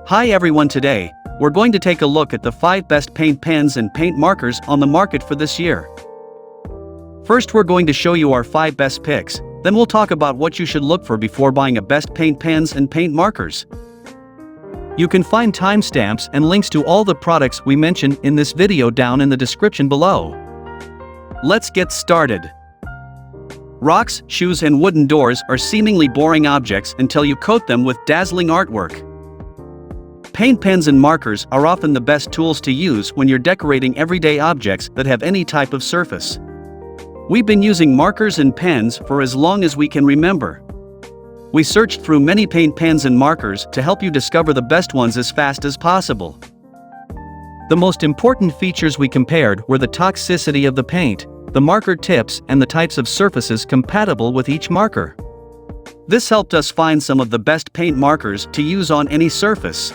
Hi everyone, today, we're going to take a look at the 5 best paint pens and paint markers on the market for this year. First, we're going to show you our 5 best picks, then we'll talk about what you should look for before buying a best paint pens and paint markers. You can find timestamps and links to all the products we mentioned in this video down in the description below. Let's get started. Rocks, shoes and wooden doors are seemingly boring objects until you coat them with dazzling artwork. Paint pens and markers are often the best tools to use when you're decorating everyday objects that have any type of surface. We've been using markers and pens for as long as we can remember. We searched through many paint pens and markers to help you discover the best ones as fast as possible. The most important features we compared were the toxicity of the paint, the marker tips, and the types of surfaces compatible with each marker. This helped us find some of the best paint markers to use on any surface.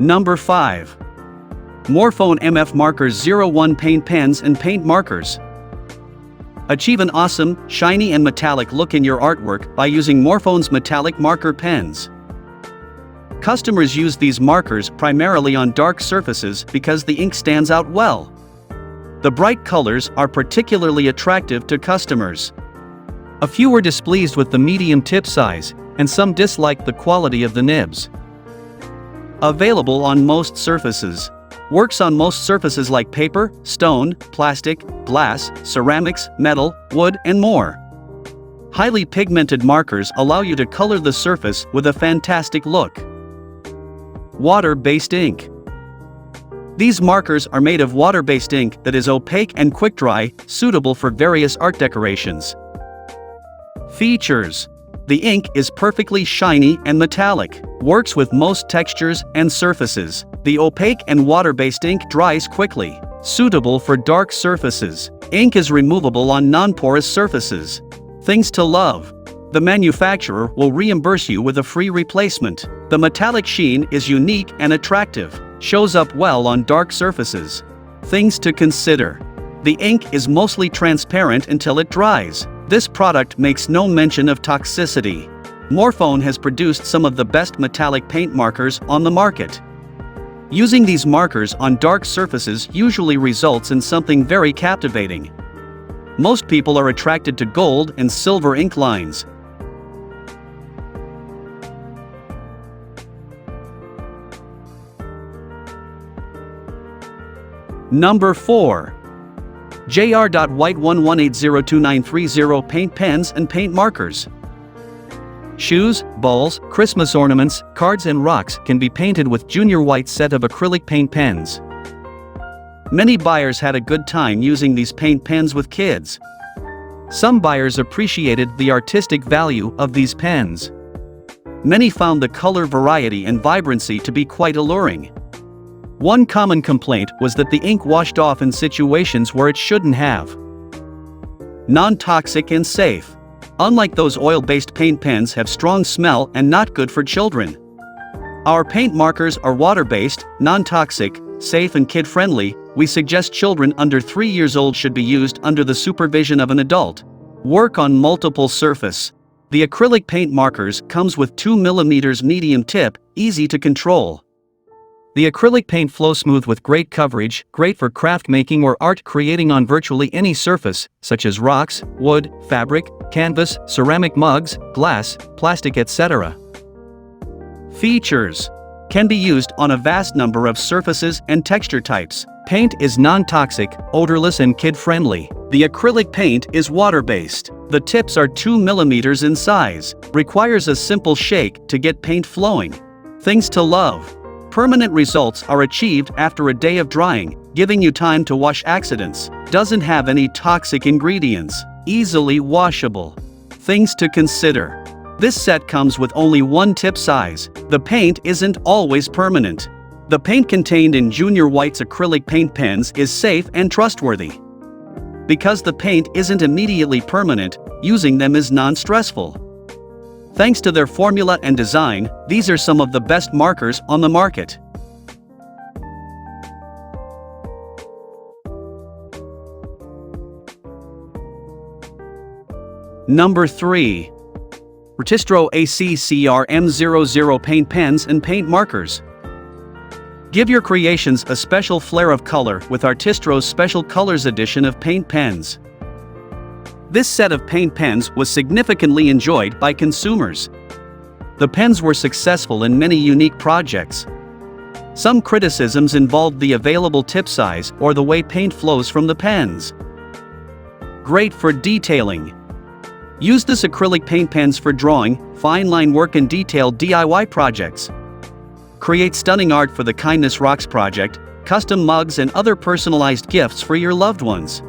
Number 5. Morphone MF Markers 01 Paint Pens and Paint Markers. Achieve an awesome, shiny and metallic look in your artwork by using Morphone's metallic marker pens. Customers use these markers primarily on dark surfaces because the ink stands out well. The bright colors are particularly attractive to customers. A few were displeased with the medium tip size, and some disliked the quality of the nibs. Available on most surfaces. Works on most surfaces like paper, stone, plastic, glass, ceramics, metal, wood, and more. Highly pigmented markers allow you to color the surface with a fantastic look. Water-based ink. These markers are made of water-based ink that is opaque and quick-dry, suitable for various art decorations. Features. The ink is perfectly shiny and metallic, works with most textures and surfaces. The opaque and water-based ink dries quickly, suitable for dark surfaces. Ink is removable on non-porous surfaces. Things to love. The manufacturer will reimburse you with a free replacement. The metallic sheen is unique and attractive, shows up well on dark surfaces. Things to consider. The ink is mostly transparent until it dries. This product makes no mention of toxicity. Morphone has produced some of the best metallic paint markers on the market. Using these markers on dark surfaces usually results in something very captivating. Most people are attracted to gold and silver ink lines. Number 4. Jr.White 11802930 Paint Pens and Paint Markers. Shoes, balls, Christmas ornaments, cards and rocks can be painted with Junior White set of acrylic paint pens. Many buyers had a good time using these paint pens with kids. Some buyers appreciated the artistic value of these pens. Many found the color variety and vibrancy to be quite alluring. One common complaint was that the ink washed off in situations where it shouldn't have. Non-toxic and safe. Unlike those oil-based paint pens have strong smell and not good for children. Our paint markers are water-based, non-toxic, safe and kid-friendly. We suggest children under 3 years old should be used under the supervision of an adult. Work on multiple surface. The acrylic paint markers comes with 2 mm medium tip, easy to control. The acrylic paint flows smooth with great coverage, great for craft making or art creating on virtually any surface, such as rocks, wood, fabric, canvas, ceramic mugs, glass, plastic, etc. Features. Can be used on a vast number of surfaces and texture types. Paint is non-toxic, odorless and kid-friendly. The acrylic paint is water-based. The tips are 2 mm in size. Requires a simple shake to get paint flowing. Things to love. Permanent results are achieved after a day of drying, giving you time to wash accidents. Doesn't have any toxic ingredients. Easily washable. Things to consider. This set comes with only 1 tip size. The paint isn't always permanent. The paint contained in Junior White's acrylic paint pens is safe and trustworthy. Because the paint isn't immediately permanent, using them is non-stressful. Thanks to their formula and design, these are some of the best markers on the market. Number 3. Artistro ACCRM00 Paint Pens and Paint Markers. Give your creations a special flair of color with Artistro's Special Colors edition of paint pens. This set of paint pens was significantly enjoyed by consumers. The pens were successful in many unique projects. Some criticisms involved the available tip size or the way paint flows from the pens. Great for detailing. Use this acrylic paint pens for drawing, fine line work and detailed DIY projects. Create stunning art for the Kindness Rocks project, custom mugs and other personalized gifts for your loved ones.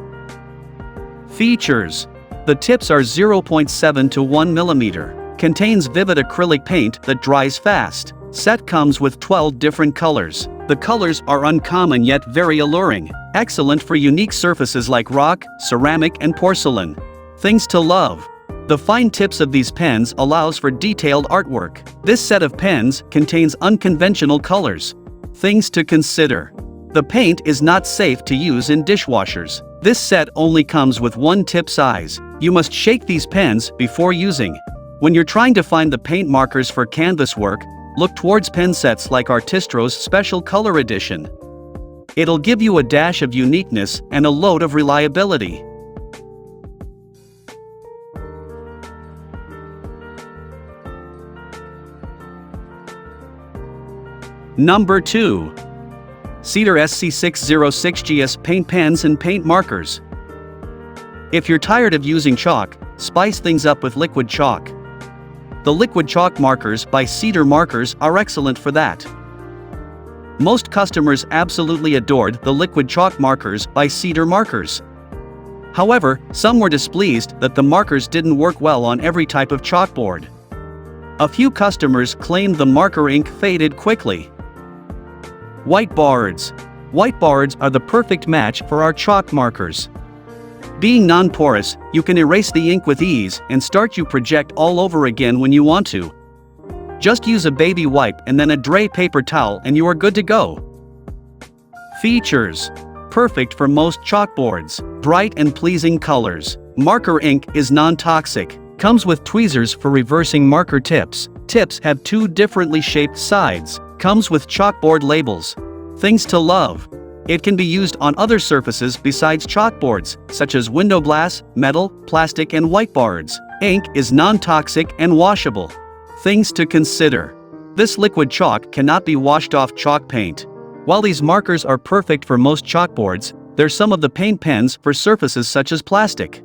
Features. The tips are 0.7 to 1 mm. Contains vivid acrylic paint that dries fast. Set comes with 12 different colors. The colors are uncommon yet very alluring. Excellent for unique surfaces like rock, ceramic and porcelain. Things to love. The fine tips of these pens allows for detailed artwork. This set of pens contains unconventional colors. Things to consider. The paint is not safe to use in dishwashers. This set only comes with one tip size. You must shake these pens before using. When you're trying to find the paint markers for canvas work, look towards pen sets like Artistro's Special Color Edition. It'll give you a dash of uniqueness and a load of reliability. Number 2. Cedar SC606GS Paint Pens and Paint Markers. If you're tired of using chalk, spice things up with liquid chalk. The liquid chalk markers by Cedar Markers are excellent for that. Most customers absolutely adored the liquid chalk markers by Cedar Markers. However, some were displeased that the markers didn't work well on every type of chalkboard. A few customers claimed the marker ink faded quickly. Whiteboards. Whiteboards are the perfect match for our chalk markers. Being non-porous, you can erase the ink with ease and start your project all over again when you want to. Just use a baby wipe and then a dry paper towel and you are good to go. Features. Perfect for most chalkboards. Bright and pleasing colors. Marker ink is non-toxic. Comes with tweezers for reversing marker tips. Tips have two differently shaped sides. Comes with chalkboard labels. Things to love. It can be used on other surfaces besides chalkboards, such as window glass, metal, plastic and whiteboards. Ink is non-toxic and washable. Things to consider. This liquid chalk cannot be washed off chalk paint. While these markers are perfect for most chalkboards, they're some of the paint pens for surfaces such as plastic.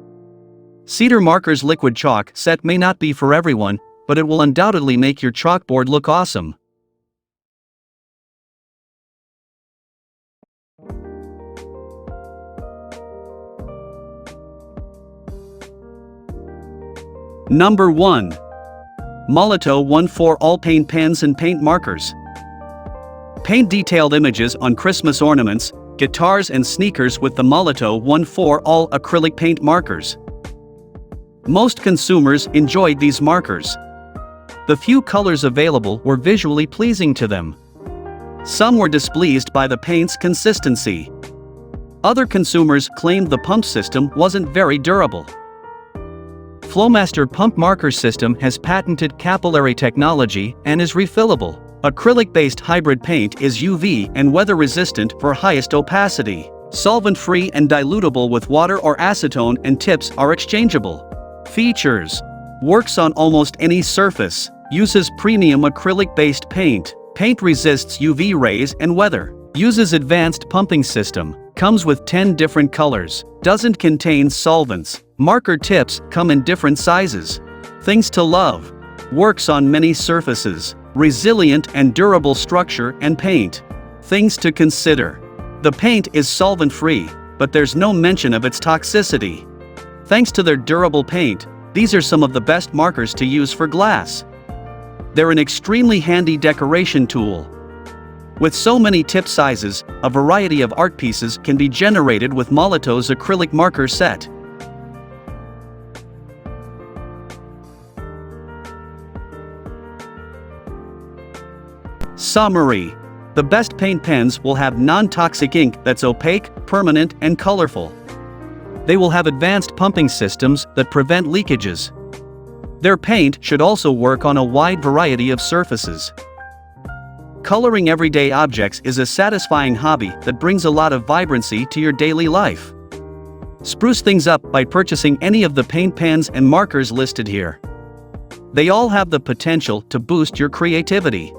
Cedar Markers liquid chalk set may not be for everyone, but it will undoubtedly make your chalkboard look awesome. Number 1. Molotow 1-4 All Paint Pens and Paint Markers. Paint detailed images on Christmas ornaments, guitars and sneakers with the Molotow 1-4 All Acrylic Paint Markers. Most consumers enjoyed these markers. The few colors available were visually pleasing to them. Some were displeased by the paint's consistency. Other consumers claimed the pump system wasn't very durable. Flowmaster Pump Marker System has patented capillary technology and is refillable. Acrylic-based hybrid paint is UV and weather-resistant for highest opacity. Solvent-free and dilutable with water or acetone, and tips are exchangeable. Features. Works on almost any surface. Uses premium acrylic-based paint. Paint resists UV rays and weather. Uses advanced pumping system. Comes with 10 different colors. Doesn't contain solvents. Marker tips come in different sizes. Things to love. Works on many surfaces. Resilient and durable structure and paint. Things to consider. The paint is solvent-free, but there's no mention of its toxicity. Thanks to their durable paint, these are some of the best markers to use for glass. They're an extremely handy decoration tool. With so many tip sizes, a variety of art pieces can be generated with Molotow's acrylic marker set. Summary. The best paint pens will have non-toxic ink that's opaque, permanent, and colorful. They will have advanced pumping systems that prevent leakages. Their paint should also work on a wide variety of surfaces. Coloring everyday objects is a satisfying hobby that brings a lot of vibrancy to your daily life. Spruce things up by purchasing any of the paint pans and markers listed here. They all have the potential to boost your creativity.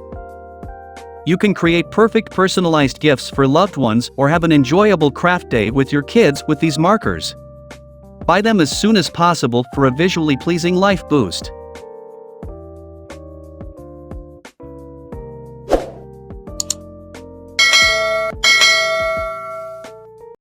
You can create perfect personalized gifts for loved ones or have an enjoyable craft day with your kids with these markers. Buy them as soon as possible for a visually pleasing life boost.